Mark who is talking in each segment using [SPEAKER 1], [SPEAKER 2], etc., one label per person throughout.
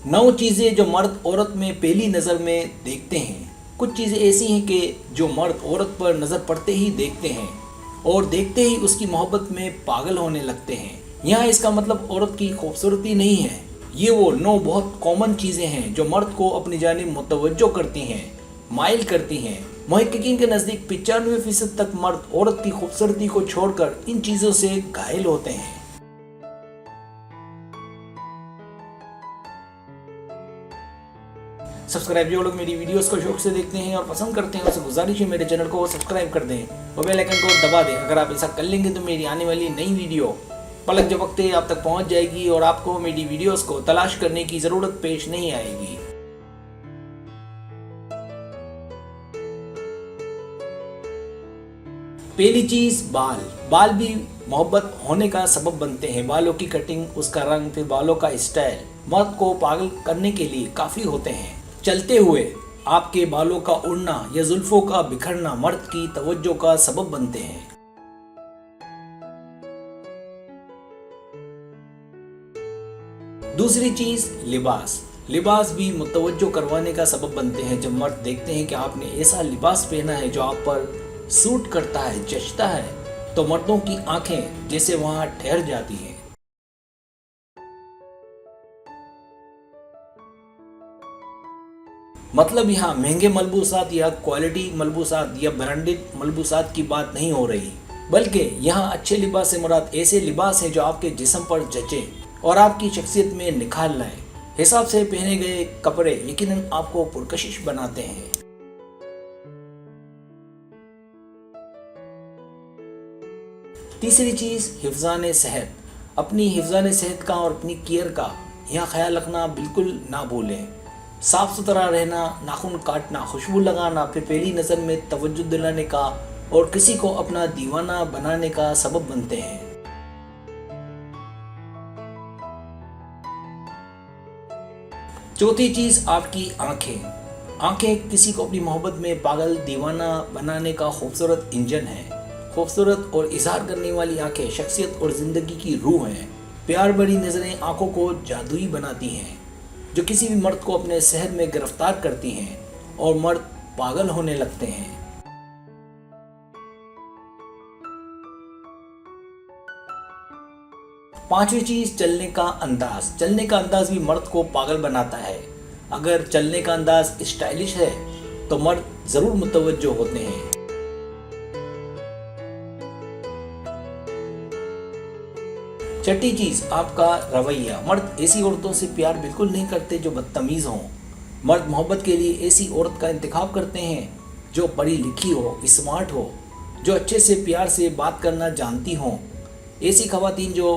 [SPEAKER 1] 9 चीज़ें जो मर्द औरत में पहली नज़र में देखते हैं। कुछ चीज़ें ऐसी हैं कि जो मर्द औरत पर नज़र पड़ते ही देखते हैं और देखते ही उसकी मोहब्बत में पागल होने लगते हैं। यहाँ इसका मतलब औरत की खूबसूरती नहीं है, ये वो 9 बहुत कॉमन चीज़ें हैं जो मर्द को अपनी जानिब मुतवज्जो करती हैं, माइल करती हैं। मुहक्किकीन के नज़दीक 95% तक मर्द औरत की खूबसूरती को छोड़कर इन चीज़ों से घायल होते हैं। सब्सक्राइब जो लोग मेरी वीडियोस को शौक से देखते हैं और पसंद करते हैं उनसे गुजारिश है मेरे चैनल को सब्सक्राइब कर दें और बेल आइकन को दबा दें। अगर आप ऐसा कर लेंगे तो मेरी आने वाली नई वीडियो पलक झपकते आप तक पहुंच जाएगी और आपको मेरी वीडियोस को तलाश करने की ज़रूरत पेश नहीं आएगी। पहली चीज़ बाल भी मोहब्बत होने का सबब बनते हैं। बालों की कटिंग, उसका रंग, फिर बालों का स्टाइल मर्द को पागल करने के लिए काफ़ी होते हैं। चलते हुए आपके बालों का उड़ना या जुल्फों का बिखरना मर्द की तवज्जो का सबब बनते हैं। दूसरी चीज लिबास भी मुतवज्जो करवाने का सबब बनते हैं। जब मर्द देखते हैं कि आपने ऐसा लिबास पहना है जो आप पर सूट करता है, जचता है, तो मर्दों की आंखें जैसे वहां ठहर जाती हैं। मतलब यहाँ महंगे मलबूसात या क्वालिटी मलबूसात या ब्रांडेड मलबूसात की बात नहीं हो रही, बल्कि यहाँ अच्छे लिबास से मुराद ऐसे लिबास है जो आपके जिस्म पर जचे और आपकी शख्सियत में निखार लाए। हिसाब से पहने गए कपड़े यकीनन आपको पुरकशिश बनाते हैं। तीसरी चीज हिफ्ज़ान सेहत। अपनी हिफ्ज़ान सेहत का और अपनी केयर का यहाँ ख्याल रखना बिल्कुल ना भूलें। साफ सुथरा रहना, नाखून काटना, खुशबू लगाना, फिर पहली नज़र में तवज्जो दिलाने का और किसी को अपना दीवाना बनाने का सबब बनते हैं। चौथी चीज़ आपकी आंखें किसी को अपनी मोहब्बत में पागल दीवाना बनाने का खूबसूरत इंजन है। खूबसूरत और इजहार करने वाली आंखें शख्सियत और ज़िंदगी की रूह हैं। प्यार भरी नज़रें आंखों को जादुई बनाती हैं जो किसी भी मर्द को अपने शहर में गिरफ्तार करती हैं और मर्द पागल होने लगते हैं। पांचवी चीज चलने का अंदाज भी मर्द को पागल बनाता है। अगर चलने का अंदाज स्टाइलिश है तो मर्द जरूर मुतवज्जो होते हैं। छठी चीज आपका रवैया। मर्द ऐसी औरतों से प्यार बिल्कुल नहीं करते जो बदतमीज हों। मर्द मोहब्बत के लिए ऐसी औरत का इंतखाब करते हैं जो पढ़ी लिखी हो, स्मार्ट हो, जो अच्छे से प्यार से बात करना जानती हों। ऐसी खवातीन जो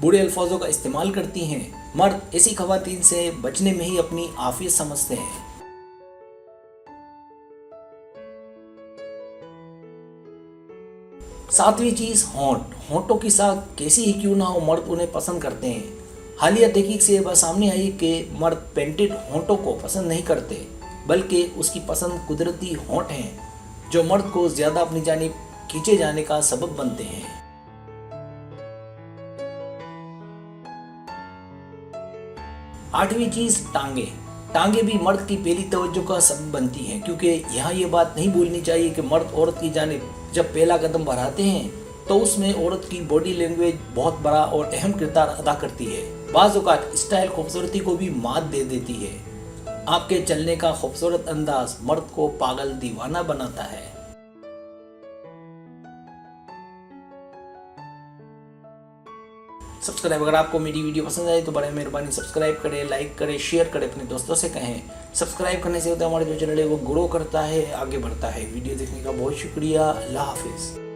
[SPEAKER 1] बुरे अल्फाजों का इस्तेमाल करती हैं। मर्द ऐसी खवातीन से बचने में ही अपनी आफियत समझते हैं। सातवीं चीज होंठों की साख कैसी ही क्यों ना हो मर्द उन्हें पसंद करते हैं। हालिया तहकीक से यह बात सामने आई कि मर्द पेंटेड होंठों को पसंद नहीं करते, बल्कि उसकी पसंद कुदरती होंठ हैं जो मर्द को ज्यादा अपनी जानिब खींचे जाने का सबब बनते हैं। आठवीं चीज टांगे भी मर्द की पहली तवज्जो का सबब बनती हैं, क्योंकि यहाँ ये बात नहीं भूलनी चाहिए कि मर्द औरत की जानिब जब पहला कदम बढ़ाते हैं तो उसमें औरत की बॉडी लैंग्वेज बहुत बड़ा और अहम किरदार अदा करती है। बाज़ औक़ात स्टाइल खूबसूरती को भी मात दे देती है। आपके चलने का खूबसूरत अंदाज मर्द को पागल दीवाना बनाता है। सब्सक्राइब, अगर आपको मेरी वीडियो पसंद आए तो बड़े मेहरबानी सब्सक्राइब करें, लाइक करें, शेयर करें, अपने दोस्तों से कहें। सब्सक्राइब करने से होता है हमारा जो चैनल है वो ग्रो करता है, आगे बढ़ता है। वीडियो देखने का बहुत शुक्रिया। अल्लाह हाफिज़।